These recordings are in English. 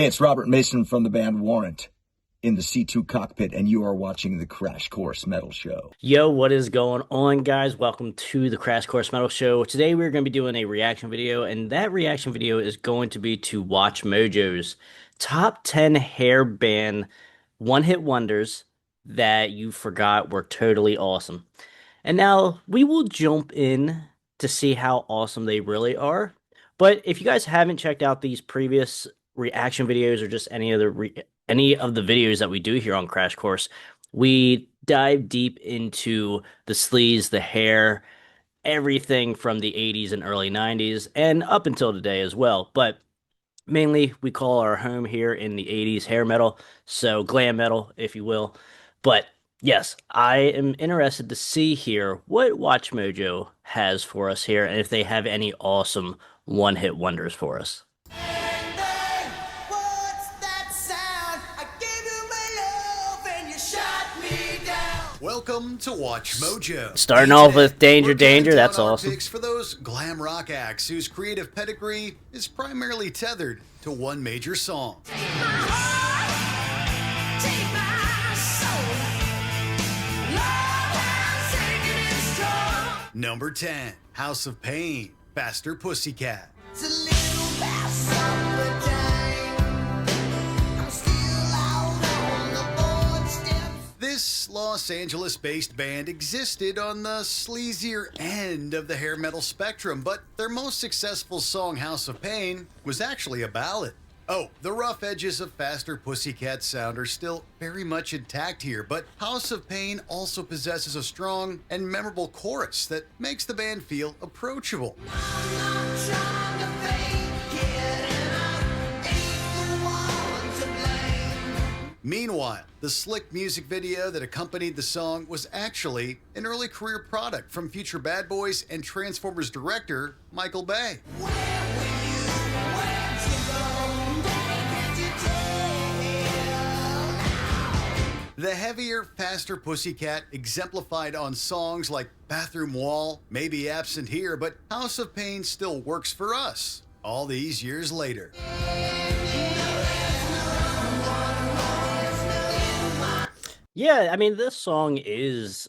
Hey, it's Robert Mason from the band Warrant in the C2 cockpit, and you are watching the Crash Course Metal Show. Yo, what is going on, guys? Welcome to the Crash Course Metal Show. Today we're going to be doing a reaction video, and that reaction video is going to be to WatchMojo's top 10 hair band one-hit wonders that you forgot were totally awesome. And now we will jump in to see how awesome they really are. But if you guys haven't checked out these previous reaction videos or just any of the videos that we do here on Crash Course, we dive deep into the sleaze, the hair, everything from the 80s and early 90s and up until today as well. But mainly we call our home here in the 80s hair metal, so glam metal, if you will. But yes, I am interested to see here what Watch Mojo has for us here and if they have any awesome one-hit wonders for us. Welcome to Watch Mojo. Starting off with Danger Danger, that's awesome. Picks for those glam rock acts whose creative pedigree is primarily tethered to one major song. Number 10, House of Pain, Faster Pussycat. This Los Angeles-based band existed on the sleazier end of the hair metal spectrum, but their most successful song, House of Pain, was actually a ballad. Oh, the rough edges of Faster Pussycat sound are still very much intact here, but House of Pain also possesses a strong and memorable chorus that makes the band feel approachable. Meanwhile, the slick music video that accompanied the song was actually an early career product from future Bad Boys and Transformers director Michael Bay. The heavier, faster Pussycat exemplified on songs like Bathroom Wall may be absent here, but House of Pain still works for us all these years later. Yeah, I mean, this song is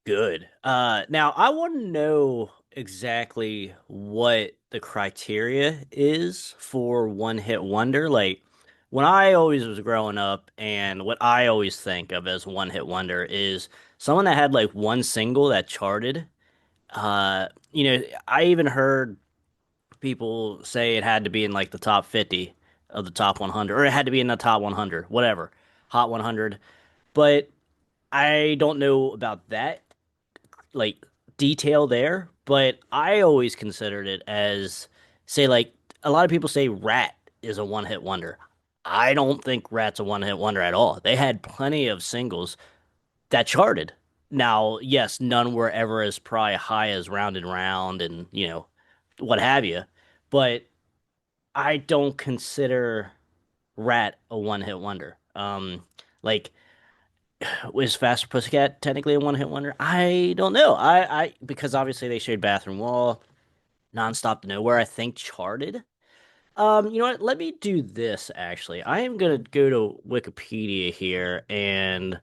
good. Now I want to know exactly what the criteria is for one hit wonder. Like when I always was growing up, and what I always think of as one hit wonder is someone that had like one single that charted. I even heard people say it had to be in like the top 50 of the top 100, or it had to be in the top 100, whatever, hot 100. But I don't know about that like detail there, but I always considered it as, say, like a lot of people say Rat is a one hit wonder. I don't think Rat's a one hit wonder at all. They had plenty of singles that charted. Now, yes, none were ever as probably high as Round and Round and, what have you, but I don't consider Rat a one hit wonder. Like was Faster Pussycat technically a one hit wonder? I don't know. I because obviously they shared Bathroom Wall, Nonstop to Nowhere, I think charted. You know what? Let me do this actually. I am gonna go to Wikipedia here, and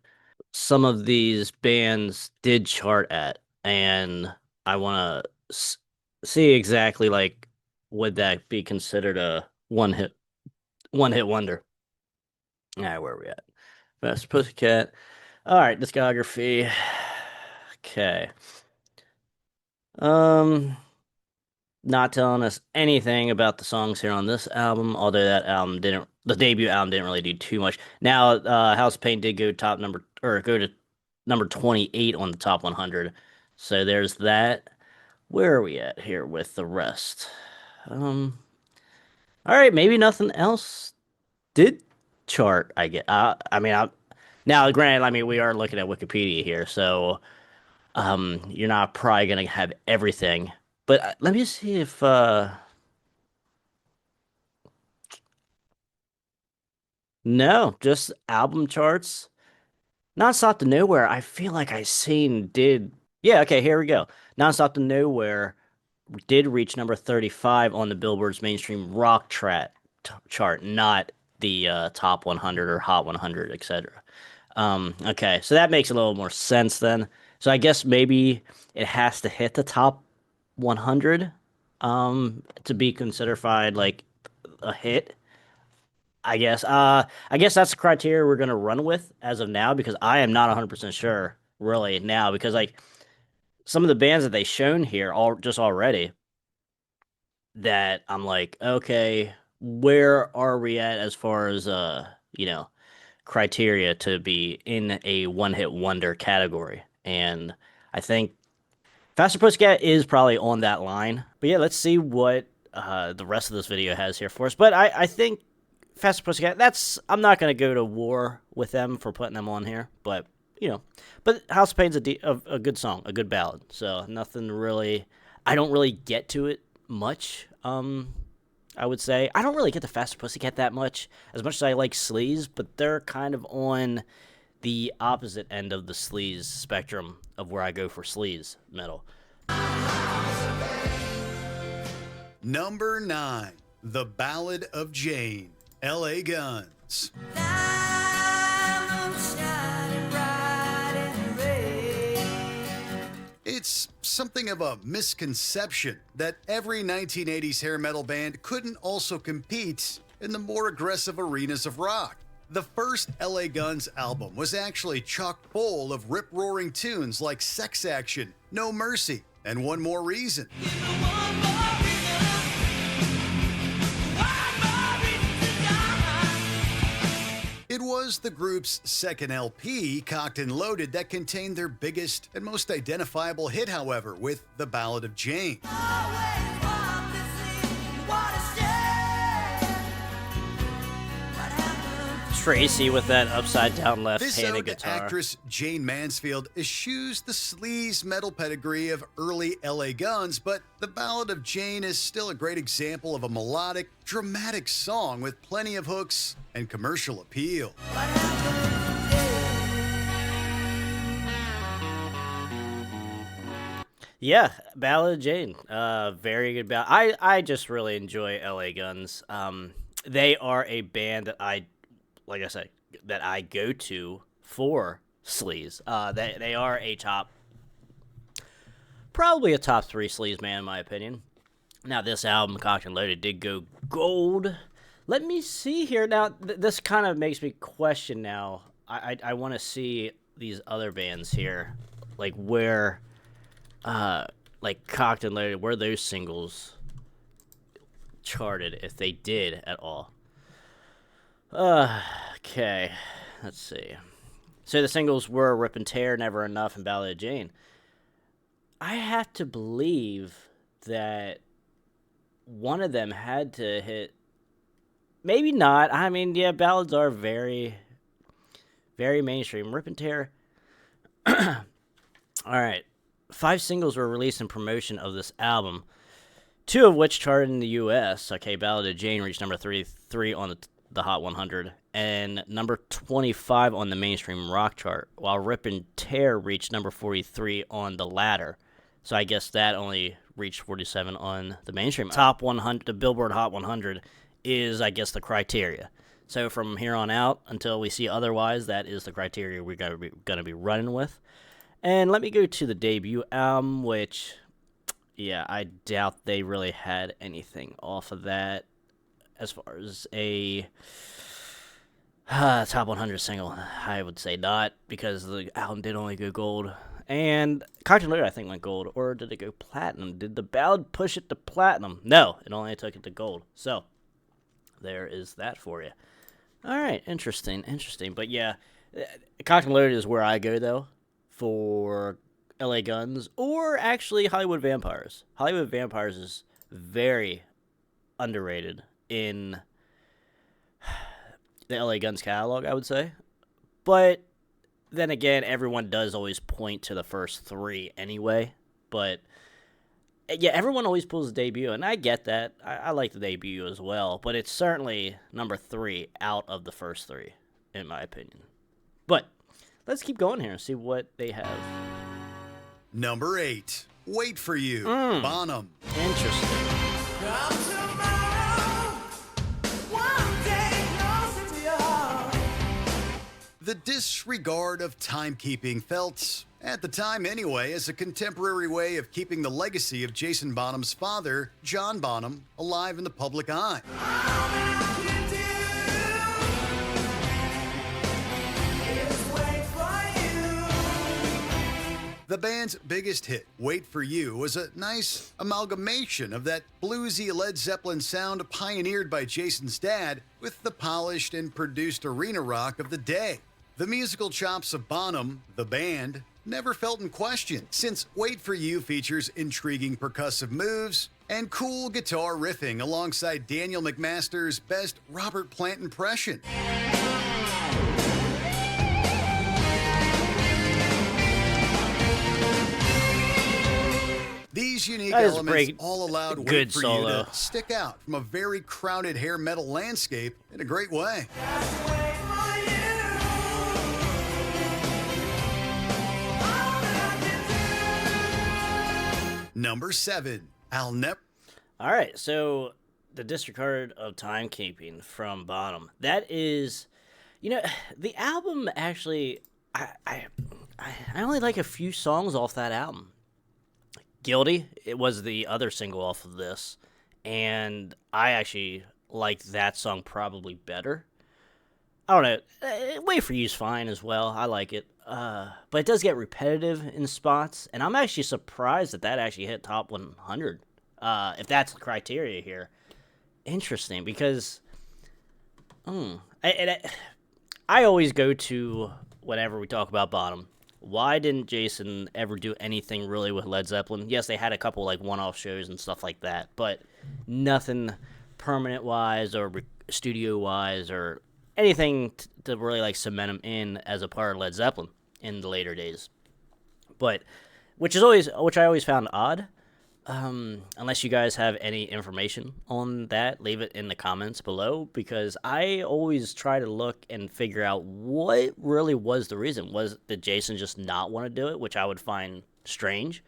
some of these bands did chart at, and I wanna see exactly like would that be considered a one hit wonder. All right, where are we at? Faster Pussycat. All right, discography. Okay. Um, not telling us anything about the songs here on this album, although the debut album didn't really do too much. Now, House of Pain did go top number, or go to number 28 on the top 100. So there's that. Where are we at here with the rest? All right, maybe nothing else did chart, I get. Now, granted, I mean, we are looking at Wikipedia here, so you're not probably gonna have everything. But let me see if no, just album charts. Nonstop to Nowhere, I feel like I seen did. Yeah, okay, here we go. Nonstop to Nowhere did reach number 35 on the Billboard's mainstream rock chart, not the top 100 or Hot 100, etc. Okay, so that makes a little more sense then. So I guess maybe it has to hit the top 100 to be considered like a hit. I guess. I guess that's the criteria we're gonna run with as of now because I am not 100% sure really now because like some of the bands that they shown here all just already that I'm like, okay, where are we at as far as you know, criteria to be in a one-hit wonder category? And I think Faster Pussycat is probably on that line. But yeah, let's see what the rest of this video has here for us. But I think Faster Pussycat, I'm not going to go to war with them for putting them on here. But, you know, but House of Pain's a good song, a good ballad. So nothing really, I don't really get to it much, I would say. I don't really get the Faster Pussycat that much, as much as I like Sleaze, but they're kind of on the opposite end of the Sleaze spectrum of where I go for Sleaze metal. Number 9, The Ballad of Jane, L.A. Guns. It's something of a misconception that every 1980s hair metal band couldn't also compete in the more aggressive arenas of rock. The first LA Guns album was actually chock full of rip-roaring tunes like Sex Action, No Mercy, and One More Reason. It was the group's second LP, Cocked and Loaded, that contained their biggest and most identifiable hit, however, with The Ballad of Jane. Tracy with that upside-down left-handed This guitar. actress Jane Mansfield eschews the sleaze metal pedigree of early LA Guns, but The Ballad of Jane is still a great example of a melodic, dramatic song with plenty of hooks and commercial appeal. Yeah, Ballad of Jane. Very good ballad. I just really enjoy LA Guns. They are a band that like I said, that I go to for Sleaze. They are probably a top 3 Sleaze band in my opinion. Now this album, Cocked and Loaded, did go gold. Let me see here. Now this kind of makes me question now. I want to see these other bands here, like where, like Cocked and Loaded, where those singles charted, if they did at all. Okay, let's see. So the singles were Rip and Tear, Never Enough, and Ballad of Jane. I have to believe that one of them had to hit. Maybe not. I mean, yeah, ballads are very, very mainstream. Rip and Tear. All right. 5 singles were released in promotion of this album, 2 of which charted in the U.S. Okay, Ballad of Jane reached number 33 on the Hot 100, and number 25 on the mainstream rock chart, while Rip and Tear reached number 43 on the latter. So I guess that only reached 47 on the mainstream. Top 100, the Billboard Hot 100 is, I guess, the criteria. So from here on out, until we see otherwise, that is the criteria we're going to be running with. And let me go to the debut album, which, yeah, I doubt they really had anything off of that. As far as a top 100 single, I would say not, because the album did only go gold. And Cocked and Loaded, I think, went gold. Or did it go platinum? Did the ballad push it to platinum? No, it only took it to gold. So, there is that for you. All right, interesting. But yeah, Cocked and Loaded is where I go, though, for LA Guns, or actually Hollywood Vampires. Hollywood Vampires is very underrated in the LA Guns catalog, I would say. But then again, everyone does always point to the first 3 anyway. But yeah, everyone always pulls the debut, and I get that. I like the debut as well, but it's certainly number 3 out of the first 3, in my opinion. But let's keep going here and see what they have. Number 8, Wait For You, Bonham. Interesting. The disregard of timekeeping felt, at the time anyway, as a contemporary way of keeping the legacy of Jason Bonham's father, John Bonham, alive in the public eye. The band's biggest hit, Wait For You, was a nice amalgamation of that bluesy Led Zeppelin sound pioneered by Jason's dad with the polished and produced arena rock of the day. The musical chops of Bonham, the band, never felt in question, since Wait For You features intriguing percussive moves and cool guitar riffing alongside Daniel McMaster's best Robert Plant impression. These unique elements all allowed Wait For You to stick out from a very crowded hair metal landscape in a great way. Number 7, I'll Never. All right, so the disregard of timekeeping from Bonham. That is, the album actually. I only like a few songs off that album. Guilty, it was the other single off of this, and I actually liked that song probably better. I don't know, Wait For You's fine as well, I like it, but it does get repetitive in spots, and I'm actually surprised that actually hit top 100, if that's the criteria here. Interesting, because I always go to, whenever we talk about Bonham, why didn't Jason ever do anything really with Led Zeppelin? Yes, they had a couple like one-off shows and stuff like that, but nothing permanent-wise or studio-wise or anything to really like cement him in as a part of Led Zeppelin in the later days. But which I always found odd. Unless you guys have any information on that, leave it in the comments below, because I always try to look and figure out what really was the reason. Did Jason just not want to do it, which I would find strange?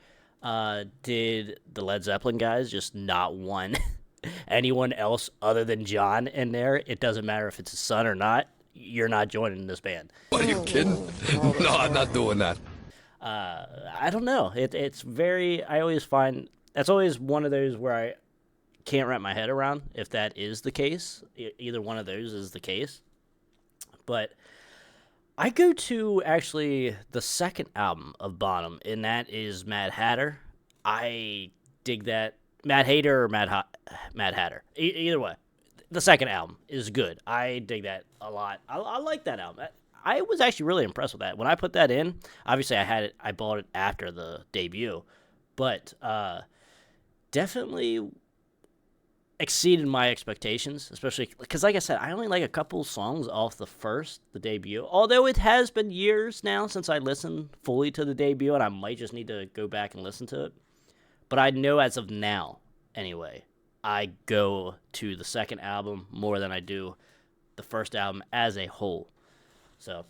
Did the Led Zeppelin guys just not want anyone else other than John in there? It doesn't matter if it's his son or not. You're not joining this band. Are you kidding? No, I'm not doing that. I don't know. It's very. I always find that's always one of those where I can't wrap my head around if that is the case. Either one of those is the case. But I go to actually the second album of Bonham, and that is Mad Hatter. I dig that. Mad Hater or Mad Hatter. Either way, the second album is good. I dig that a lot. I like that album. I was actually really impressed with that. When I put that in, obviously I bought it after the debut, but definitely exceeded my expectations, especially because, like I said, I only like a couple songs off the debut, although it has been years now since I listened fully to the debut, and I might just need to go back and listen to it. But I know as of now, anyway, I go to the second album more than I do the first album as a whole. So,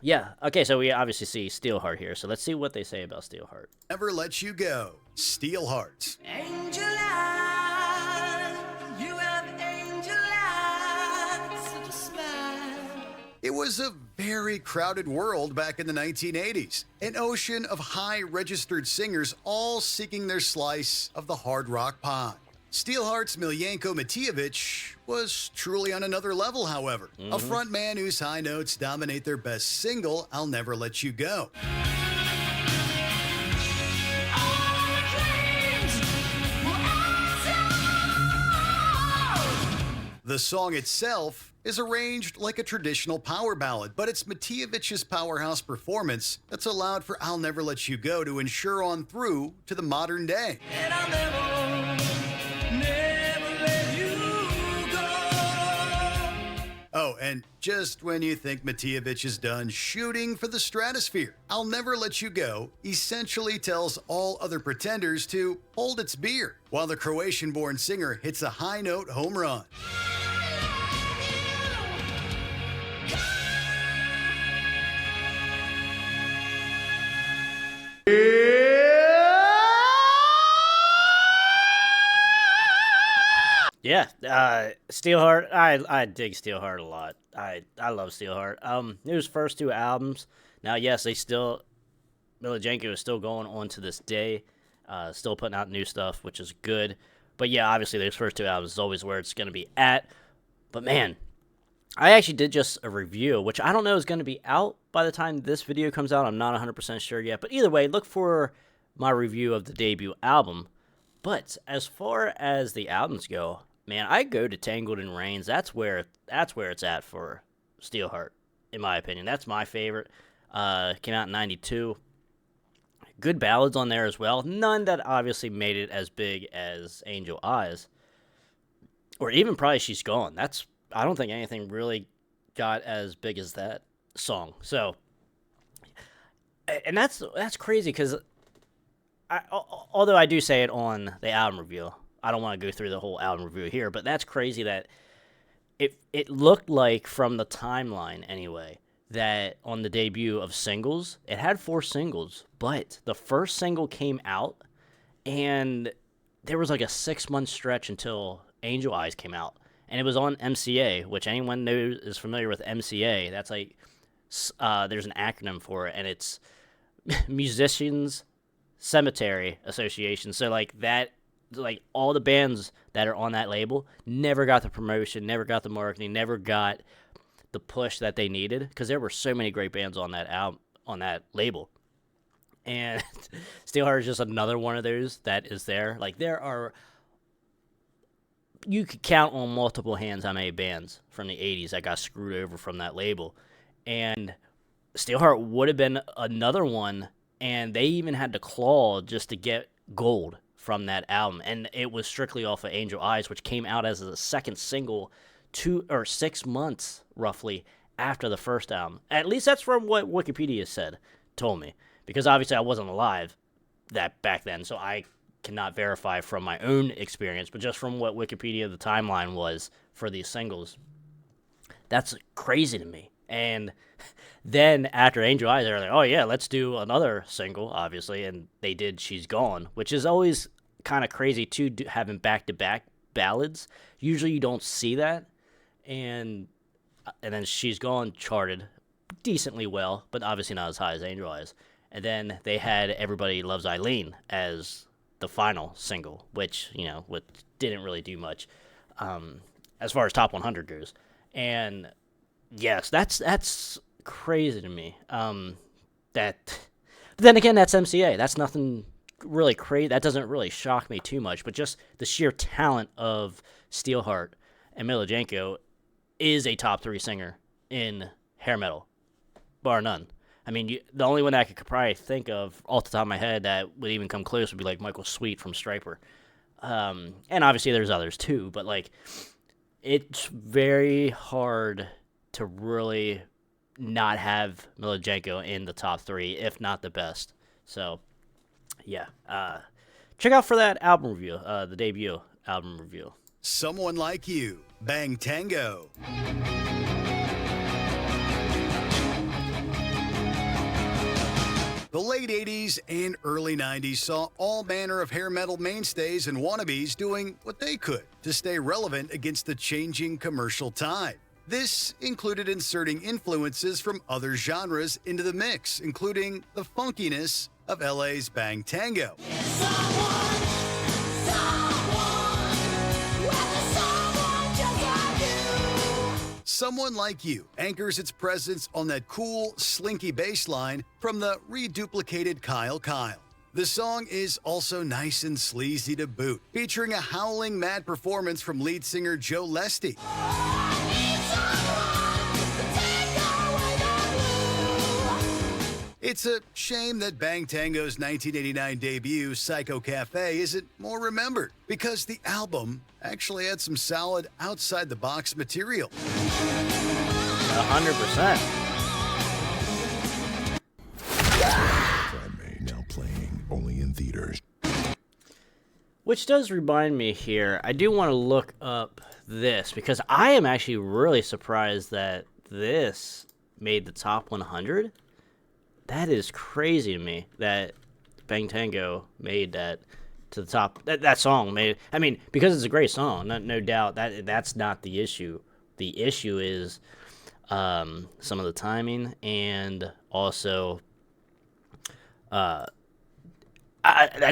yeah. Okay, so we obviously see Steelheart here. So let's see what they say about Steelheart. Never Let You Go, Steelheart. Angel eyes, you have angel eyes, such a smile. It was a very crowded world back in the 1980s. An ocean of high-registered singers all seeking their slice of the hard rock pie. Steelheart's Miljenko Matijevic was truly on another level, however. A frontman whose high notes dominate their best single, I'll Never Let You Go. The song itself is arranged like a traditional power ballad, but it's Matijevic's powerhouse performance that's allowed for I'll Never Let You Go to ensure on through to the modern day. And I'll never let you go. Oh, and just when you think Matijevic is done shooting for the stratosphere, I'll Never Let You Go essentially tells all other pretenders to hold its beer, while the Croatian-born singer hits a high-note home run. yeah, Steelheart. I dig Steelheart a lot. I love Steelheart. His first two albums. Now, yes, Milojenko is still going on to this day, still putting out new stuff, which is good. But yeah, obviously those first two albums is always where it's going to be at. But man, I actually did just a review, which I don't know is going to be out by the time this video comes out. I'm not 100% sure yet. But either way, look for my review of the debut album. But as far as the albums go, man, I go to Tangled in Rains. That's where it's at for Steelheart, in my opinion. That's my favorite. Came out in 92. Good ballads on there as well. None that obviously made it as big as Angel Eyes. Or even probably She's Gone. I don't think anything really got as big as that song. So, and that's crazy because although I do say it on the album review, I don't want to go through the whole album review here, but that's crazy that it looked like from the timeline anyway, that on the debut of singles, it had 4 singles, but the first single came out, and there was like a 6-month stretch until Angel Eyes came out, and it was on MCA, which anyone knows is familiar with MCA. That's like, there's an acronym for it, and it's Musicians Cemetery Association. So like that, like all the bands that are on that label never got the promotion, never got the marketing, never got the push that they needed, because there were so many great bands on that album, on that label. And Steelheart is just another one of those that is there. Like you could count on multiple hands how many bands from the 80s that got screwed over from that label. And Steelheart would have been another one, and they even had to claw just to get gold from that album. And it was strictly off of Angel Eyes, which came out as a second single 2 or 6 months roughly after the first album. At least that's from what Wikipedia told me, because obviously I wasn't alive back then, so I cannot verify from my own experience, but just from what Wikipedia the timeline was for these singles. That's crazy to me. And then after Angel Eyes, they're like, oh yeah, let's do another single, obviously, and they did She's Gone, which is always kind of crazy too, having back-to-back ballads. Usually you don't see that. And then She's Gone charted decently well, but obviously not as high as Angel Eyes. And then they had Everybody Loves Eileen as the final single, which didn't really do much as far as top 100 goes. And yes, that's crazy to me. But then again, that's MCA. That's nothing really crazy. That doesn't really shock me too much. But just the sheer talent of Steelheart and Milojenko is a top 3 singer in hair metal, bar none. I mean, the only one that I could probably think of off the top of my head that would even come close would be like Michael Sweet from Stryper. And obviously there's others too, but like it's very hard to really not have Milojenko in the top 3, if not the best. So, yeah. Check out for that album review, the debut album review. Someone Like You, Bang Tango. The late 80s and early 90s saw all manner of hair metal mainstays and wannabes doing what they could to stay relevant against the changing commercial tide. This included inserting influences from other genres into the mix, including the funkiness of LA's Bang Tango. Someone Like You anchors its presence on that cool, slinky bass line from the reduplicated Kyle Kyle. The song is also nice and sleazy to boot, featuring a howling mad performance from lead singer Joe Lesty. It's a shame that Bang Tango's 1989 debut, Psycho Cafe, isn't more remembered, because the album actually had some solid outside-the-box material. 100%. Now playing only in theaters. Which does remind me here, I do want to look up this, because I am actually really surprised that this made the top 100. That is crazy to me that Bang Tango made that to the top. That song made. I mean, because it's a great song, no doubt. That's not the issue. The issue is some of the timing, and also that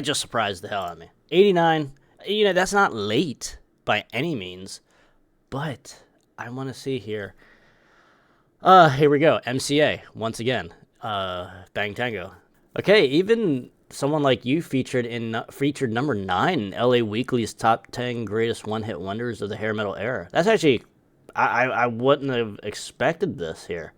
just surprised the hell out of me. 89. That's not late by any means, but I want to see here. Here we go. MCA once again. Bang Tango. Okay, even someone like you featured number 9 in LA Weekly's top 10 greatest one-hit wonders of the hair metal era. That's actually, I wouldn't have expected this here.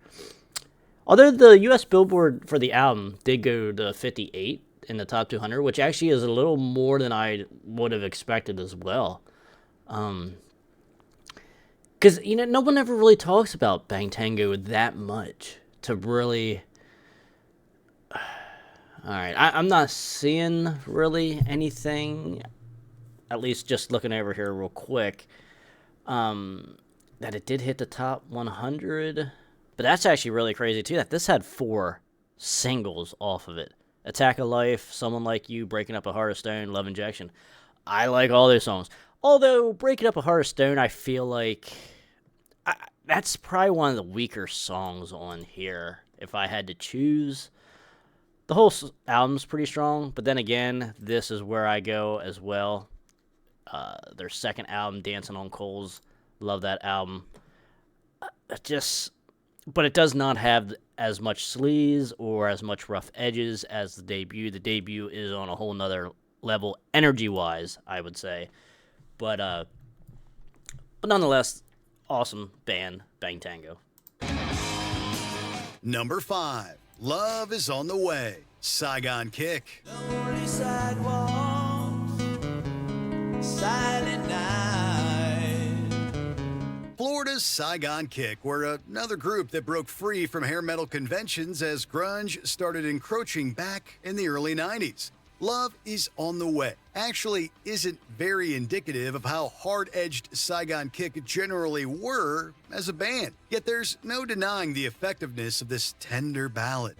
Although the U.S. Billboard for the album did go to 58 in the top 200, which actually is a little more than I would have expected as well. Because, no one ever really talks about Bang Tango that much to really... Alright, I'm not seeing really anything, at least just looking over here real quick, that it did hit the top 100. But that's actually really crazy, too, that this had 4 singles off of it. Attack of Life, Someone Like You, Breaking Up a Heart of Stone, Love Injection. I like all those songs. Although, Breaking Up a Heart of Stone, I feel like... that's probably one of the weaker songs on here, if I had to choose. The whole album's pretty strong, but then again, this is where I go as well. Their second album, Dancing on Coals, love that album. But it does not have as much sleaze or as much rough edges as the debut. The debut is on a whole nother level, energy-wise, I would say. But nonetheless, awesome band, Bang Tango. Number 5. Love is on the Way, Saigon Kick. Lonely sidewalks, silent night. Florida's Saigon Kick were another group that broke free from hair metal conventions as grunge started encroaching back in the early 90s. Love is on the Way actually isn't very indicative of how hard-edged Saigon Kick generally were as a band. Yet there's no denying the effectiveness of this tender ballad.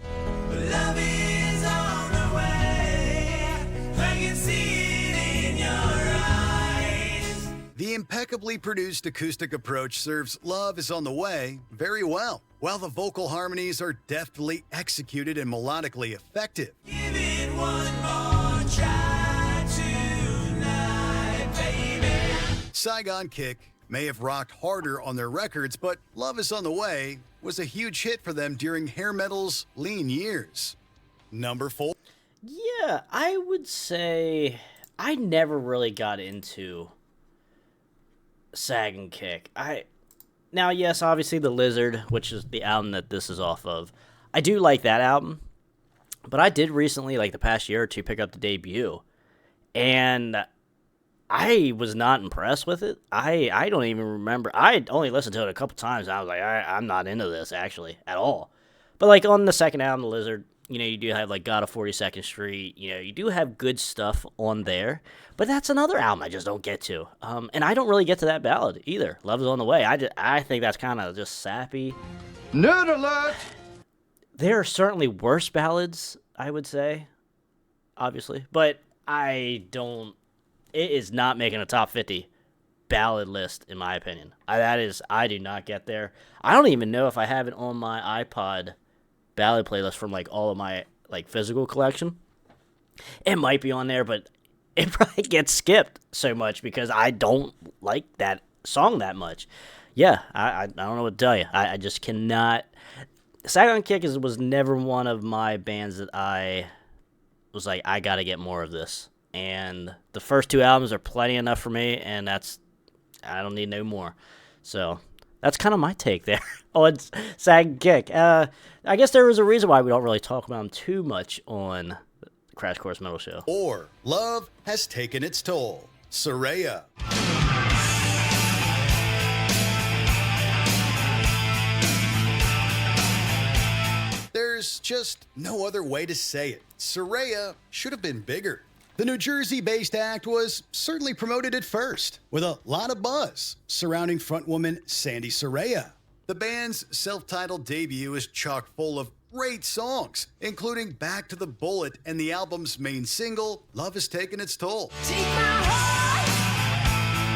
Love is on the way. I can see it in your eyes. The impeccably produced acoustic approach serves Love is on the Way very well, while the vocal harmonies are deftly executed and melodically effective. Give it one more try tonight, baby. Saigon Kick may have rocked harder on their records, but Love is on the Way was a huge hit for them during hair metal's lean years. Number 4. Yeah, I would say I never really got into Sag and Kick. Now, yes, obviously The Lizard, which is the album that this is off of. I do like that album, but I did recently, like the past year or two, pick up the debut, and I was not impressed with it. I don't even remember. I only listened to it a couple times, and I was like, I'm not into this, actually, at all. But, like, on the second album, The Lizard, you do have, like, God of 42nd Street. You do have good stuff on there. But that's another album I just don't get to. And I don't really get to that ballad either. Love is on the Way. I think that's kind of just sappy. Nerd alert! There are certainly worse ballads, I would say, obviously. But it is not making a top 50 ballad list, in my opinion. I do not get there. I don't even know if I have it on my iPod ballad playlist from, like, all of my, like, physical collection. It might be on there, but it probably gets skipped so much because I don't like that song that much. Yeah, I don't know what to tell you. I just cannot. Saigon Kick was never one of my bands that I was like, I gotta get more of this. And the first 2 albums are plenty enough for me, and I don't need no more. So that's kind of my take there on Sag Kick. I guess there was a reason why we don't really talk about them too much on the Crash Course Metal Show. Or Love Has Taken Its Toll, Soraya. There's just no other way to say it. Soraya should have been bigger. The New Jersey-based act was certainly promoted at first, with a lot of buzz surrounding frontwoman Sandy Soraya. The band's self-titled debut is chock full of great songs, including Back to the Bullet and the album's main single, Love Has Taken Its Toll. Take my heart,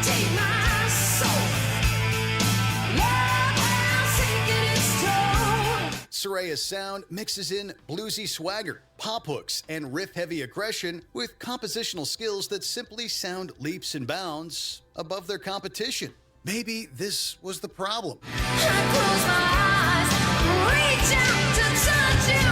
take my soul. Love has taken its toll. Soraya's sound mixes in bluesy swagger, pop hooks, and riff-heavy aggression with compositional skills that simply sound leaps and bounds above their competition. Maybe this was the problem. I close my eyes, reach out to touch you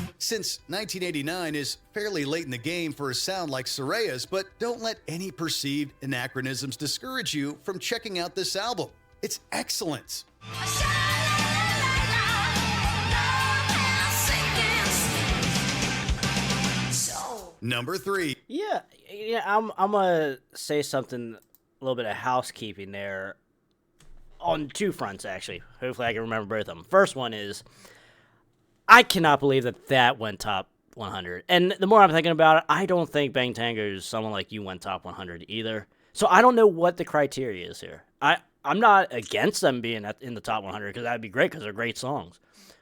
again. Since 1989 is fairly late in the game for a sound like Soraya's, but don't let any perceived anachronisms discourage you from checking out this album. It's excellent. Number 3. Yeah, I'm gonna say something, a little bit of housekeeping there, on two fronts actually. Hopefully, I can remember both of them. First one is, I cannot believe that went top 100. And the more I'm thinking about it, I don't think Bang Tango's Someone Like You went top 100 either. So I don't know what the criteria is here. I'm not against them being in the top 100 because that'd be great because they're great songs.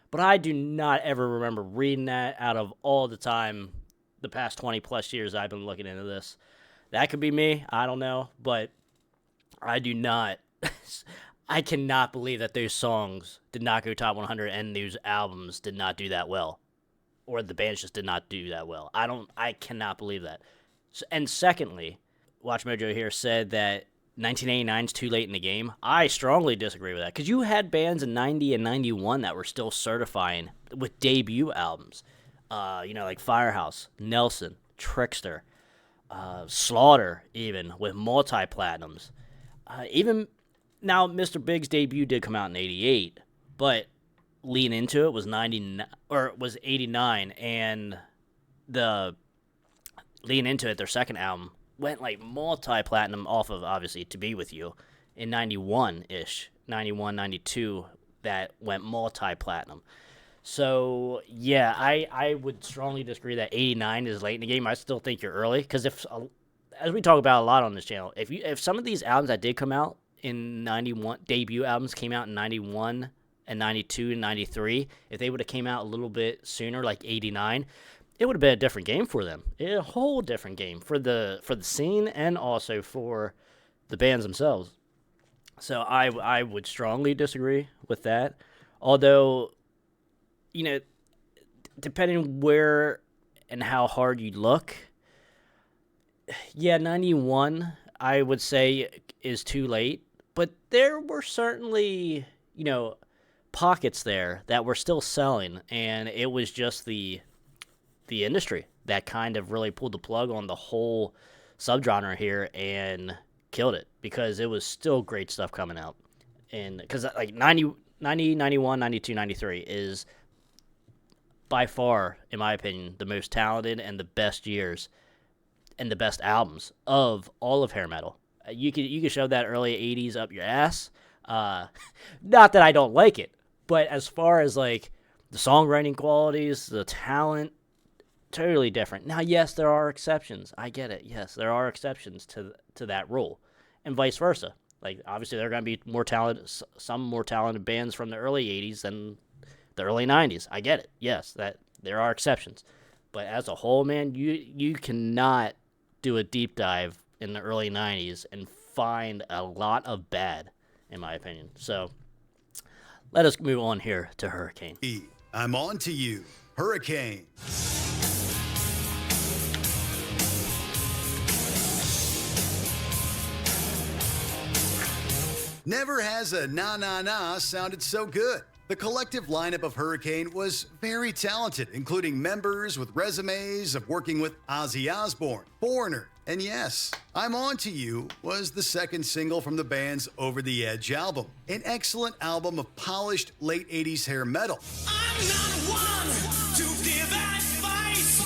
But I do not ever remember reading that out of all the time. The past 20 plus years I've been looking into this. That could be me, I don't know, but I do not, I cannot believe that those songs did not go top 100 and those albums did not do that well, or the bands just did not do that well. I cannot believe that. And secondly, WatchMojo here said that 1989 is too late in the game. I strongly disagree with that, because you had bands in 90 and 91 that were still certifying with debut albums. Like Firehouse, Nelson, Trickster, Slaughter, even with multi-platinums. Even now, Mr. Big's debut did come out in '88, but Lean Into It was was '89, and the Lean Into It, their second album, went like multi-platinum off of obviously To Be With You in '91-ish, '91, '92, that went multi-platinum. So, yeah, I would strongly disagree that 89 is late in the game. I still think you're early, because as we talk about a lot on this channel, if some of these albums that did come out in 91, debut albums came out in 91 and 92 and 93, if they would have came out a little bit sooner, like 89, it would have been a different game for them. A whole different game for the scene and also for the bands themselves. So I would strongly disagree with that. Although, depending where and how hard you look, yeah, 91, I would say, is too late. But there were certainly, pockets there that were still selling, and it was just the industry that kind of really pulled the plug on the whole subgenre here and killed it, because it was still great stuff coming out. And because like 90, 91, 92, 93 is by far, in my opinion, the most talented and the best years and the best albums of all of hair metal. You could shove that early 80s up your ass. Not that I don't like it, but as far as like the songwriting qualities, the talent, totally different. Now, yes, there are exceptions. I get it. Yes, there are exceptions to that rule, and vice versa. Like, obviously, there are going to be some more talented bands from the early 80s than the early 90s. I get it. Yes, that there are exceptions. But as a whole, man, you cannot do a deep dive in the early 90s and find a lot of bad, in my opinion. So let us move on here to Hurricane. I'm on to you, Hurricane. Never has a Na Na Na sounded so good. The collective lineup of Hurricane was very talented, including members with resumes of working with Ozzy Osbourne, Foreigner, and yes, I'm On To You was the second single from the band's Over the Edge album, an excellent album of polished late 80s hair metal. I'm not one to give advice,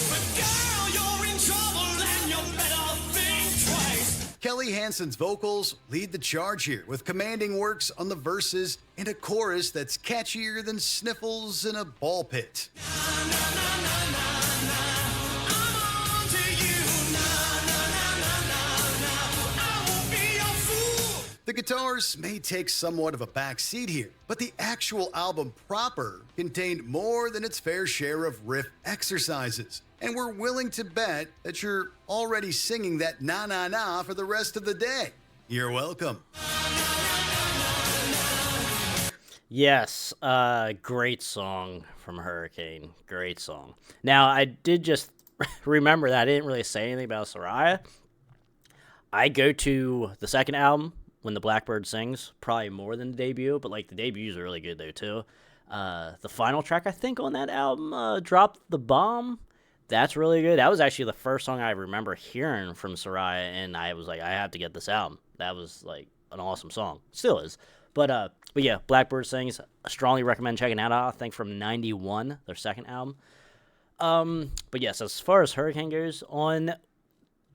but girl, you're in trouble and you better think twice. Kelly Hansen's vocals lead the charge here, with commanding works on the verses and a chorus that's catchier than sniffles in a ball pit. The guitars may take somewhat of a back seat here, but the actual album proper contained more than its fair share of riff exercises. And we're willing to bet that you're already singing that na-na-na for the rest of the day. You're welcome. Yes, great song from Hurricane. Great song. Now, I did just remember that I didn't really say anything about Soraya. I go to the second album when the Blackbird sings, probably more than the debut, but like the debuts are really good though too. The final track I think on that album, Drop the Bomb, that's really good. That was actually the first song I remember hearing from Soraya, and I was like, I have to get this album. That was like an awesome song. Still is. But yeah, Blackbird sings. I strongly recommend checking that out. I think from '91, their second album. But yes, as far as Hurricane goes, on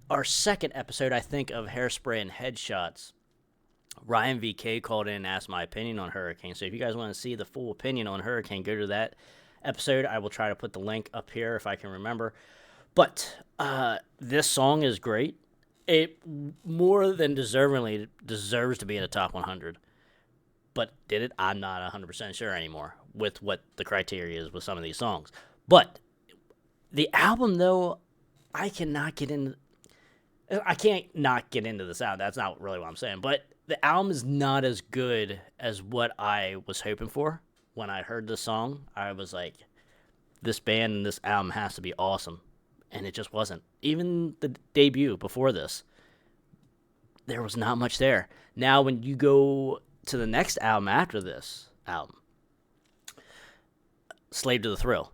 our second episode, I think, of Hairspray and Headshots, Ryan VK called in and asked my opinion on Hurricane. So if you guys want to see the full opinion on Hurricane, go to that episode. I will try to put the link up here if I can remember. But this song is great. It more than deservingly deserves to be in the top 100. But did it? I'm not 100% sure anymore with what the criteria is with some of these songs. But the album, though, I can't not get into this album. That's not really what I'm saying. But the album is not as good as what I was hoping for. When I heard this song, I was like, this band and this album has to be awesome. And it just wasn't. Even the debut before this, there was not much there. Now, when you go to the next album after this album, Slave to the Thrill,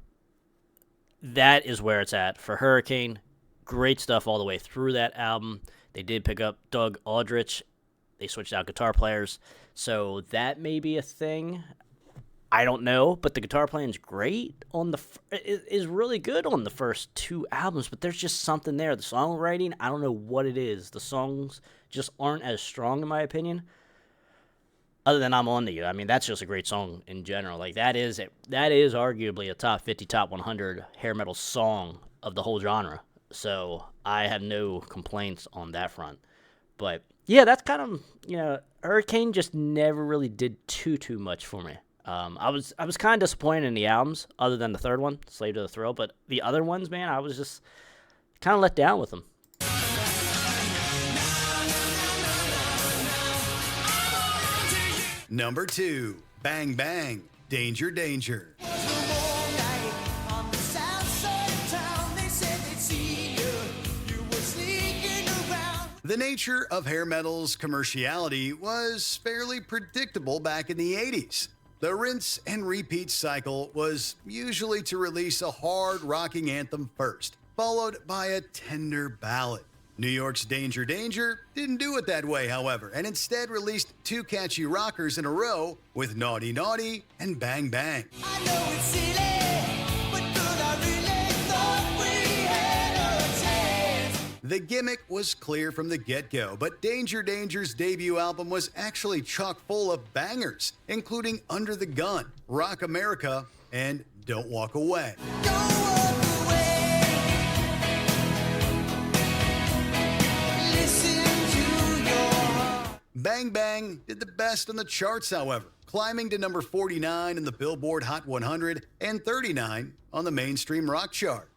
that is where it's at for Hurricane. Great stuff all the way through that album. They did pick up Doug Aldrich. They switched out guitar players. So that may be a thing. I don't know, but the guitar playing is great is really good on the first two albums, but there's just something there. The songwriting, I don't know what it is. The songs just aren't as strong in my opinion. Other than I'm On to You. I mean, that's just a great song in general. Like that is arguably a top 50, top 100 hair metal song of the whole genre. So I have no complaints on that front. But yeah, that's kind of, Hurricane just never really did too much for me. I was kind of disappointed in the albums, other than the third one, Slave to the Thrill. But the other ones, man, I was just kind of let down with them. Number 2, Bang Bang, Danger Danger. The nature of hair metal's commerciality was fairly predictable back in the 80s. The rinse and repeat cycle was usually to release a hard rocking anthem first, followed by a tender ballad. New York's Danger Danger didn't do it that way, however, and instead released 2 catchy rockers in a row with Naughty Naughty and Bang Bang. I know it's silly, but could I really thought we had a chance? The gimmick was clear from the get-go, but Danger Danger's debut album was actually chock full of bangers, including Under the Gun, Rock America, and Don't Walk Away. Don't walk away. Listen to your heart. Bang Bang did the best on the charts, however, climbing to number 49 in the Billboard Hot 100 and 39 on the mainstream rock chart.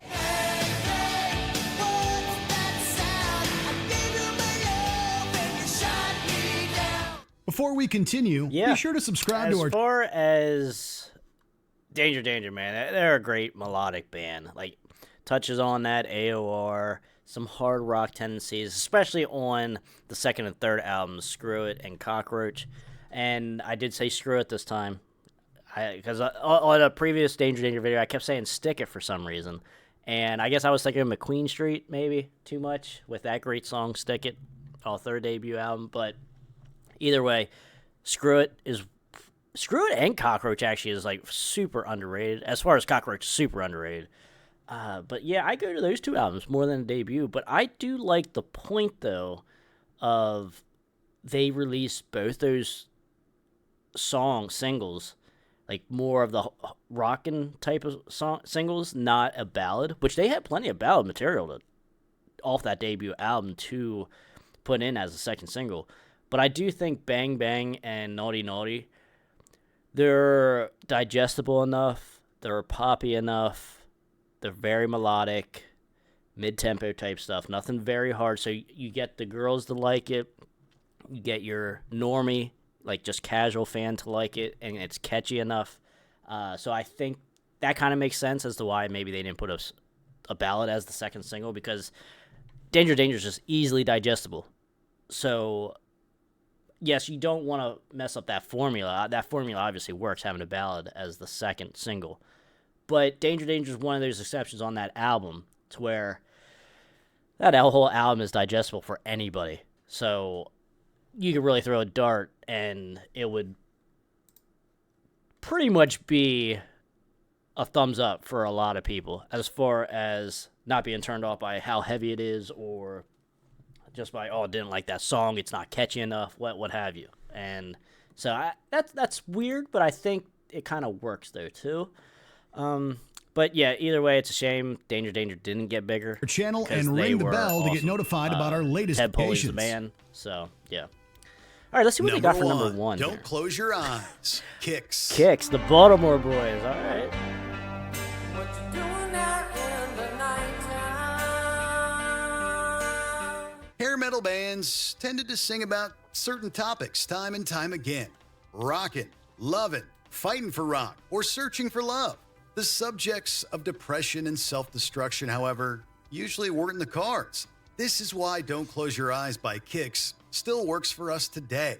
Before we continue, be sure to subscribe to our... As far as Danger Danger, man, they're a great melodic band. Like, touches on that AOR, some hard rock tendencies, especially on the second and third albums, Screw It and Cockroach. And I did say Screw It this time, because on a previous Danger Danger video, I kept saying Stick It for some reason. And I guess I was thinking of McQueen Street, maybe, too much, with that great song, Stick It, our third debut album, but... Either way, Screw It and Cockroach actually is like super underrated. As far as Cockroach, super underrated. But yeah, I go to those 2 albums more than a debut. But I do like the point though of they released both those singles, like more of the rockin' type of singles, not a ballad. Which they had plenty of ballad material off that debut album to put in as a second single. But I do think Bang Bang and Naughty Naughty, they're digestible enough, they're poppy enough, they're very melodic, mid-tempo type stuff, nothing very hard, so you get the girls to like it, you get your normie, like just casual fan to like it, and it's catchy enough. So I think that kind of makes sense as to why maybe they didn't put a ballad as the second single, because Danger Danger is just easily digestible. So yes, you don't want to mess up that formula. That formula obviously works, having a ballad as the second single. But Danger Danger is one of those exceptions on that album to where that whole album is digestible for anybody. So you could really throw a dart and it would pretty much be a thumbs up for a lot of people, as far as not being turned off by how heavy it is, or just by, oh, I didn't like that song, it's not catchy enough, what have you. And so that's weird, but I think it kind of works there too. But yeah, either way, it's a shame Danger Danger didn't get bigger. Channel and ring the bell to get notified about our latest Police the band. So yeah. All right, let's see what they got for number one. Don't here. close your eyes. Kicks. Kicks, the Baltimore Boys. All right. What you doing out in the nighttime? Hair metal bands tended to sing about certain topics time and time again. Rockin', lovin', fighting for rock, or searching for love. The subjects of depression and self-destruction, however, usually weren't in the cards. This is why Don't Close Your Eyes by Kicks still works for us today.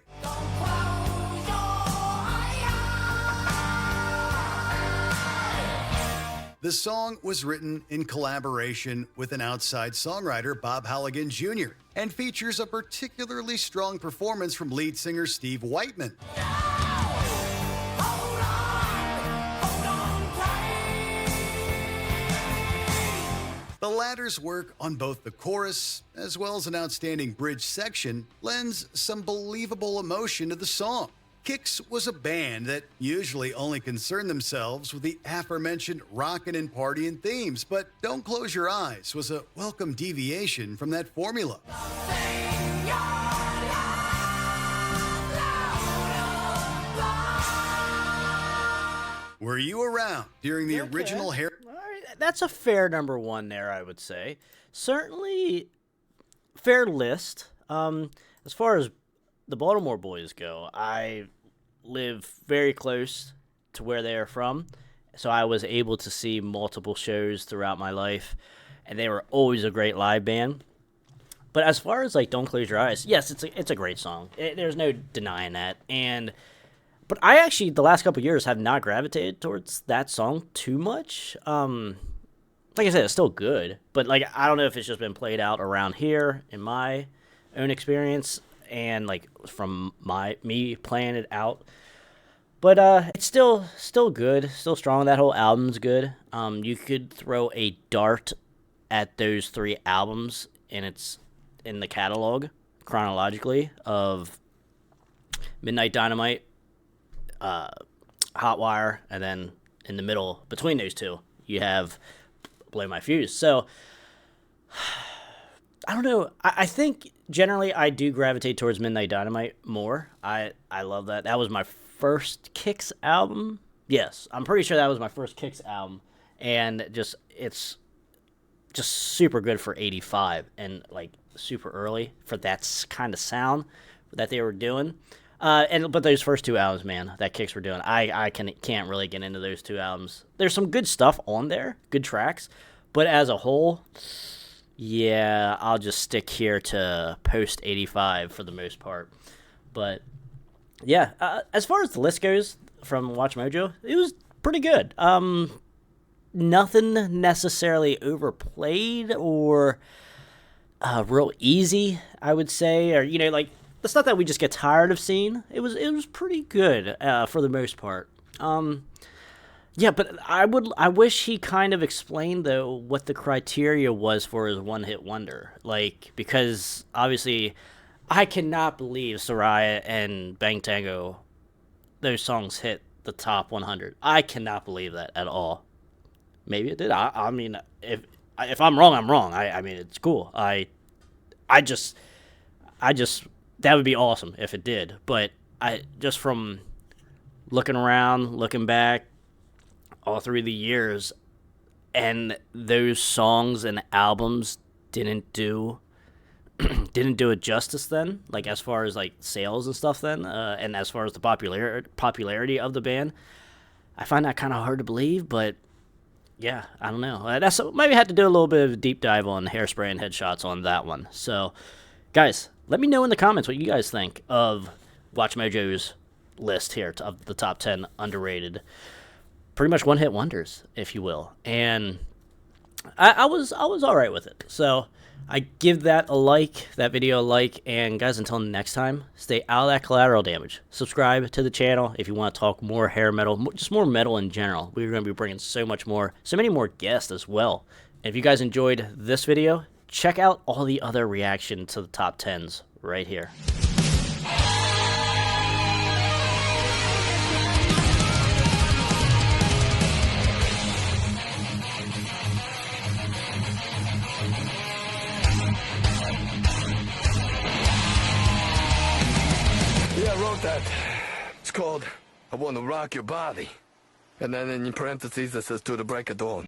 The song was written in collaboration with an outside songwriter, Bob Halligan Jr., and features a particularly strong performance from lead singer Steve Whiteman. The latter's work on both the chorus, as well as an outstanding bridge section, lends some believable emotion to the song. Kicks was a band that usually only concerned themselves with the aforementioned rockin' and partying themes, but Don't Close Your Eyes was a welcome deviation from that formula. Were you around during the original hair? All right, that's a fair number one there, I would say. Certainly fair list. As far as the Baltimore Boys go, I live very close to where they are from, so I was able to see multiple shows throughout my life, and they were always a great live band. But as far as like Don't Close Your Eyes, yes, it's a great song. There's no denying that. But I actually, the last couple of years, have not gravitated towards that song too much. Like I said, it's still good, but like I don't know if it's just been played out around here in my own experience, and like from me playing it out. But it's still good, still strong. That whole album's good. You could throw a dart at those three albums, and it's in the catalog chronologically of Midnight Dynamite, Hotwire, and then in the middle between those two you have Blow My Fuse. So I don't know. I think generally I do gravitate towards Midnight Dynamite more. I love that. That was my first Kicks album. Yes, I'm pretty sure that was my first Kicks album, and it's just super good for 85 and like super early for that kind of sound that they were doing. But those first two albums, man, that Kicks were doing, I can't really get into those two albums. There's some good stuff on there, good tracks, but as a whole, yeah, I'll just stick here to post 85 for the most part. But yeah, as far as the list goes from WatchMojo, it was pretty good. Nothing necessarily overplayed or real easy, I would say, or like the stuff that we just get tired of seeing. It was pretty good for the most part. Yeah, but I wish he kind of explained though what the criteria was for his one-hit wonder. Like, because obviously I cannot believe Soraya and Bang Tango, those songs hit the top 100. I cannot believe that at all. Maybe it did. I mean, if I'm wrong, I'm wrong. I mean, it's cool. I just that would be awesome if it did. But I just from looking around, looking back, all through the years, and those songs and albums didn't do it justice then, like as far as like sales and stuff then, and as far as the popularity of the band. I find that kind of hard to believe, but yeah, I don't know. That's maybe I had to do a little bit of a deep dive on Hairspray and Headshots on that one. So, guys, let me know in the comments what you guys think of WatchMojo's list here of the top 10 underrated, pretty much one-hit wonders, if you will. And I was all right with it. So I give that video a like, and guys, until next time, stay out of that collateral damage. Subscribe to the channel if you want to talk more hair metal, just more metal in general. We're going to be bringing so many more guests as well. And if you guys enjoyed this video, check out all the other reaction to the top 10s right here. Yeah, I wrote that. It's called I Want to Rock Your Body. And then in parentheses it says to the break of dawn.